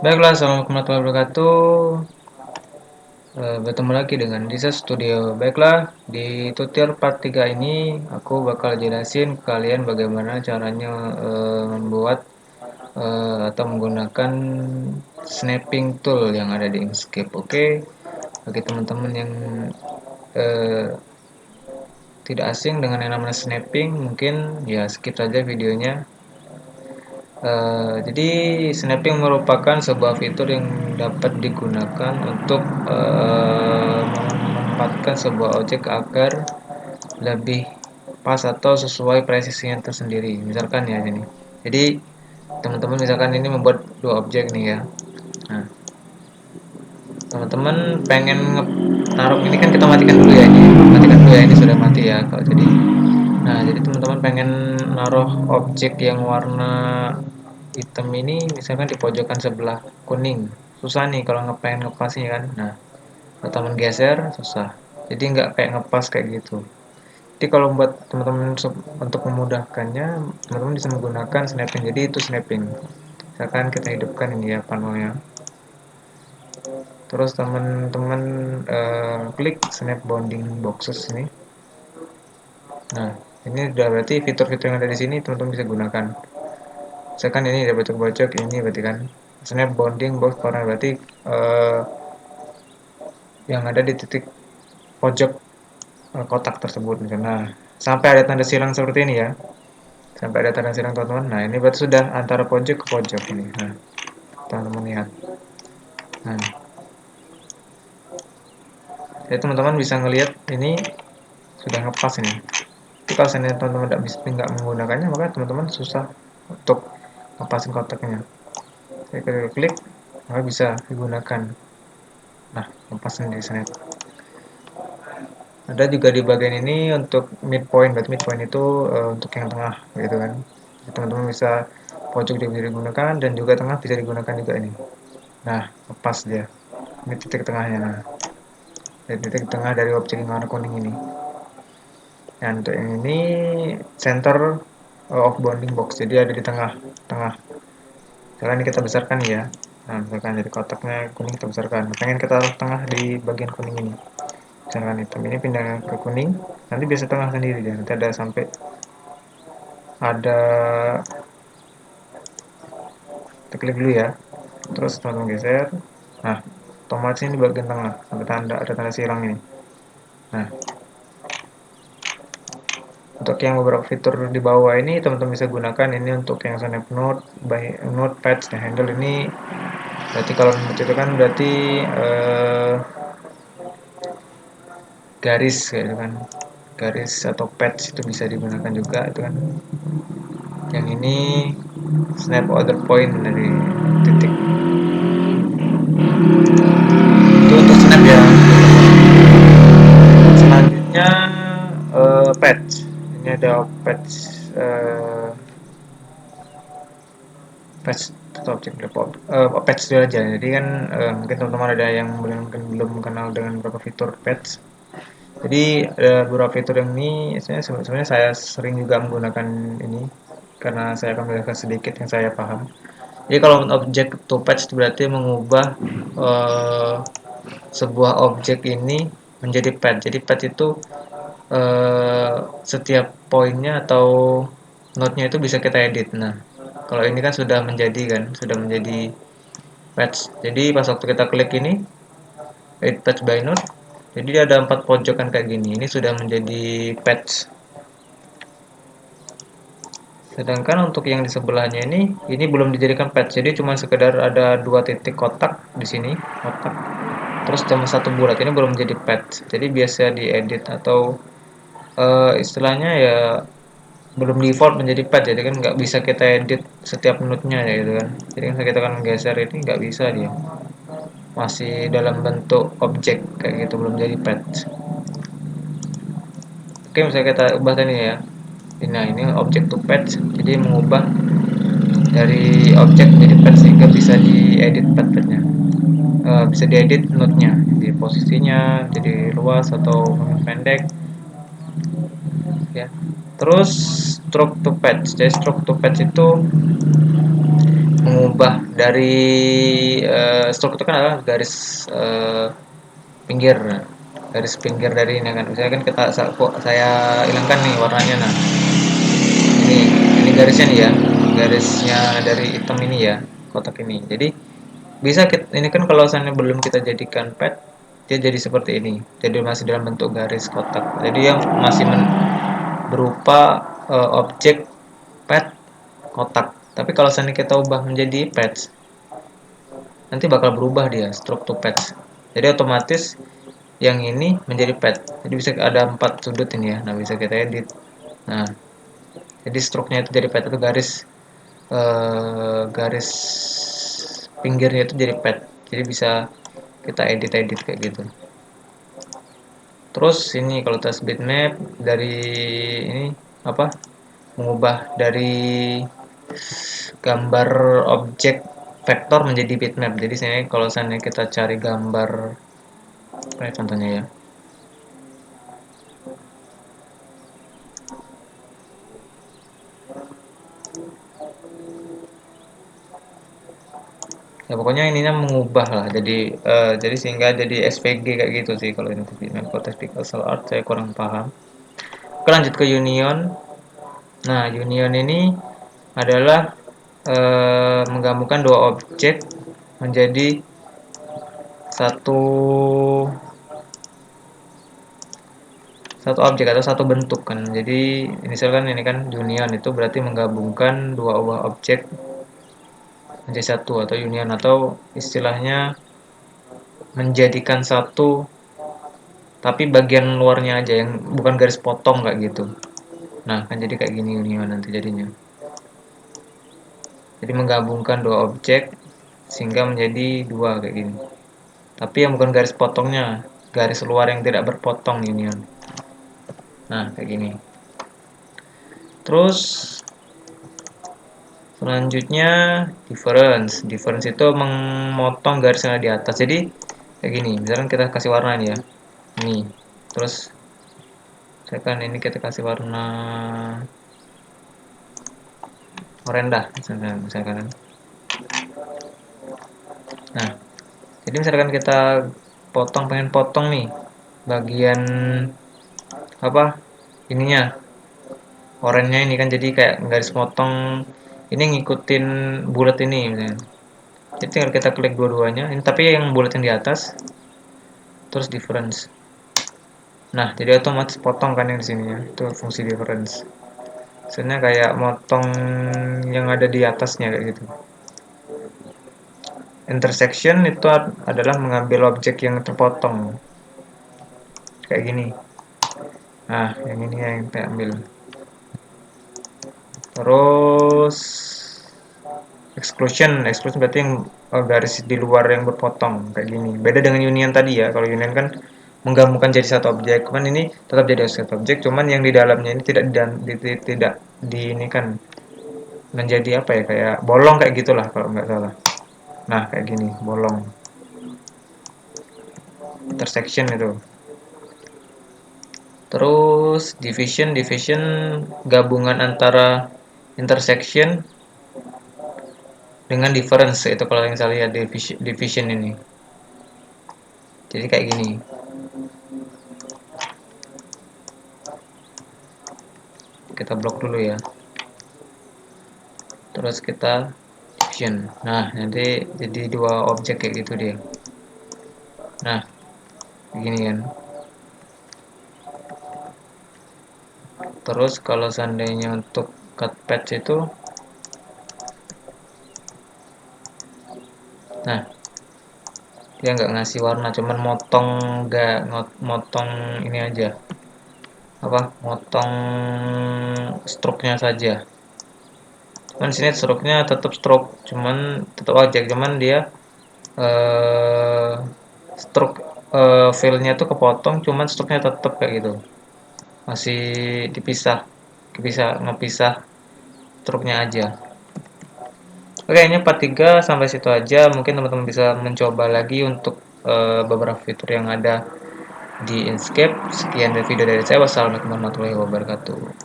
Baiklah, assalamualaikum warahmatullahi wabarakatuh. Bertemu lagi dengan Disa Studio. Baiklah, di tutorial part 3 ini aku bakal jelasin ke kalian bagaimana caranya membuat atau menggunakan snapping tool yang ada di Inkscape. Oke, bagi teman-teman yang eh, tidak asing dengan yang namanya snapping, mungkin ya skip saja videonya. Jadi snapping merupakan sebuah fitur yang dapat digunakan untuk menempatkan sebuah objek agar lebih pas atau sesuai presisinya tersendiri. Misalkan ya ini. Jadi teman-teman misalkan ini membuat dua objek nih ya. Nah, teman-teman pengen taruh ini kan kita matikan dulu ya ini. Matikan dulu ya ini sudah mati ya kalau jadi. Nah, jadi teman-teman pengen naruh objek yang warna hitam ini misalkan di pojokan sebelah kuning. Susah nih kalau pengen ngepasnya kan. Nah, kalau teman geser susah. Jadi nggak kayak ngepas kayak gitu. Jadi kalau buat teman-teman untuk memudahkannya, teman-teman bisa menggunakan snapping. Jadi itu snapping. Misalkan kita hidupkan ini ya panelnya. Terus teman-teman klik snap bounding boxes ini. Nah, ini udah berarti fitur-fitur yang ada di sini teman-teman bisa gunakan. Misalkan ini ada bocok-bocok ini berarti kan snap bounding box corner berarti eh, yang ada di titik pojok kotak tersebut misalnya. Nah, sampai ada tanda silang seperti ini ya. Sampai ada tanda silang teman-teman. Nah, ini berarti sudah antara pojok ke pojok ini. Nah, teman-teman lihat. Nah, jadi teman-teman bisa ngelihat ini sudah ngepas ini. Tapi kalau seandainya teman-teman nggak menggunakannya, maka teman-teman susah untuk ngepasin kotaknya. Saya klik, maka bisa digunakan. Nah, ngepas sendiri snap. Ada juga di bagian ini untuk midpoint, berarti midpoint itu untuk yang tengah gitu kan. Jadi teman-teman bisa pojok juga bisa digunakan dan juga tengah bisa digunakan juga ini. Nah, lepas dia. Ini titik tengahnya. Nah, titik tengah dari objek yang warna kuning ini. Nah, untuk yang ini center of bounding box. Jadi ada di tengah, tengah. Misalkan ini kita besarkan ya. Nah, misalkan jadi kotaknya kuning kita besarkan. Pengen kita taruh tengah di bagian kuning ini. Misalkan hitam ini pindah ke kuning, nanti bisa tengah sendiri dia. Nanti ada sampai ada kita klik dulu ya. Terus teman-teman geser. Nah, otomatis ini bagian tengah sampai tanda ada tanda silang ini. Nah, untuk yang beberapa fitur di bawah ini teman-teman bisa gunakan ini untuk yang snap note, by note patch, nah handle ini berarti kalau note itu kan berarti garis kayak gitu kan, garis atau patch itu bisa digunakan juga itu kan. Yang ini snap other point dari titik itu untuk snap ya. Selanjutnya patch. Ini ada patch eh, patch atau objek default patch dulu aja. Jadi kan mungkin teman-teman ada yang belum kenal dengan beberapa fitur patch. Jadi beberapa fitur yang ini sebenarnya saya sering juga menggunakan ini karena saya akan menjelaskan sedikit yang saya paham. Jadi kalau objek to patch itu berarti mengubah eh, sebuah objek ini menjadi patch. Jadi patch itu setiap poinnya atau node-nya itu bisa kita edit. Nah, kalau ini kan sudah menjadi kan, sudah menjadi patch. Jadi pas waktu kita klik ini, edit patch by node, jadi ada 4 pojokan kayak gini. Ini sudah menjadi patch. Sedangkan untuk yang di sebelahnya ini belum dijadikan patch. Jadi cuma sekedar ada dua titik kotak di sini, kotak. Terus cuma satu bulat. Ini belum menjadi patch. Jadi biasa diedit atau istilahnya ya belum default menjadi pad, jadi kan nggak bisa kita edit setiap menutnya ya gitu kan. Jadi kan kita kan geser ini nggak bisa dia, masih dalam bentuk objek kayak gitu, belum jadi pad. Oke, misalnya kita ubah tadi ya, nah ini objek to pad, jadi mengubah dari objek menjadi pad sehingga bisa diedit pad-padnya. Bisa diedit notnya, di posisinya jadi luas atau pendek ya. Terus stroke to patch, jadi stroke to patch itu mengubah dari stroke itu kan adalah garis pinggir. Garis pinggir dari ini kan. Misalnya kan saya hilangkan nih warnanya. Nah, ini garisnya nih ya. Garisnya dari hitam ini ya, kotak ini. Jadi bisa ini kan kalau misalnya belum kita jadikan pad, dia jadi seperti ini. Jadi masih dalam bentuk garis kotak. Jadi yang masih berupa objek pad kotak. Tapi kalau misalnya kita ubah menjadi patch, nanti bakal berubah dia stroke to patch. Jadi otomatis yang ini menjadi pad. Jadi bisa ada 4 sudut ini ya. Nah, bisa kita edit. Nah, jadi stroke-nya itu jadi pad, itu garis pinggirnya itu jadi pad. Jadi bisa kita edit kayak gitu. Terus ini kalau tes bitmap dari ini apa? Mengubah dari gambar objek vektor menjadi bitmap. Jadi saya kalau misalnya kita cari gambar, contohnya ya. Ya pokoknya ininya mengubah lah. Jadi sehingga jadi SVG kayak gitu sih kalau ini bitmap. Kalau teks pixel art saya kurang paham. Oke, lanjut ke union. Nah, union ini adalah menggabungkan dua objek menjadi satu satu objek atau satu bentuk kan. Jadi misalkan ini kan union itu berarti menggabungkan dua buah objek menjadi satu, atau union, atau istilahnya menjadikan satu tapi bagian luarnya aja yang bukan garis potong kayak gitu. Nah, kan jadi kayak gini union nanti jadinya. Jadi menggabungkan dua objek sehingga menjadi dua kayak gini. Tapi yang bukan garis potongnya, garis luar yang tidak berpotong union. Nah, kayak gini. Terus selanjutnya difference. Difference itu memotong garis yang ada di atas. Jadi kayak gini. Misalkan kita kasih warna nih ya. Ini. Terus misalkan ini kita kasih warna oranye misalkan. Nah, jadi misalkan kita pengen potong nih bagian apa ininya, oranye ini kan, jadi kayak garis potong ini ngikutin bulat ini misalnya. Jadi tinggal kita klik dua-duanya ini, tapi yang bulat yang di atas, terus difference. Nah, jadi otomatis potong kan yang di sini ya, itu fungsi difference. Sebenarnya kayak motong yang ada di atasnya kayak gitu. Intersection itu adalah mengambil objek yang terpotong kayak gini. Nah, yang ini yang kita ambil. Terus exclusion berarti yang garis di luar yang berpotong kayak gini. Beda dengan union tadi ya. Kalau union kan menggabungkan jadi satu objek. Cuman ini tetap jadi satu objek, cuman yang di dalamnya ini tidak di ini kan menjadi apa ya, kayak bolong kayak gitulah kalau nggak salah. Nah, kayak gini, bolong. Intersection itu. Terus division gabungan antara intersection dengan difference, itu kalau yang saya lihat division ini. Jadi kayak gini. Kita blok dulu ya. Terus kita division. Nah, nanti jadi dua objek kayak gitu dia. Nah, begini kan. Terus kalau seandainya untuk cut patch itu, nah, dia nggak ngasih warna, cuman motong ini aja, apa, motong stroke-nya saja. Cuman sini stroke-nya tetap stroke, cuman tetap objek, cuman dia eh stroke file-nya tuh kepotong, cuman stroke-nya tetap kayak gitu, masih ngepisah stroke-nya aja. Oke, kayaknya part 3 sampai situ aja. Mungkin teman-teman bisa mencoba lagi untuk beberapa fitur yang ada di Inkscape. Sekian dari video dari saya. Wassalamualaikum warahmatullahi wabarakatuh.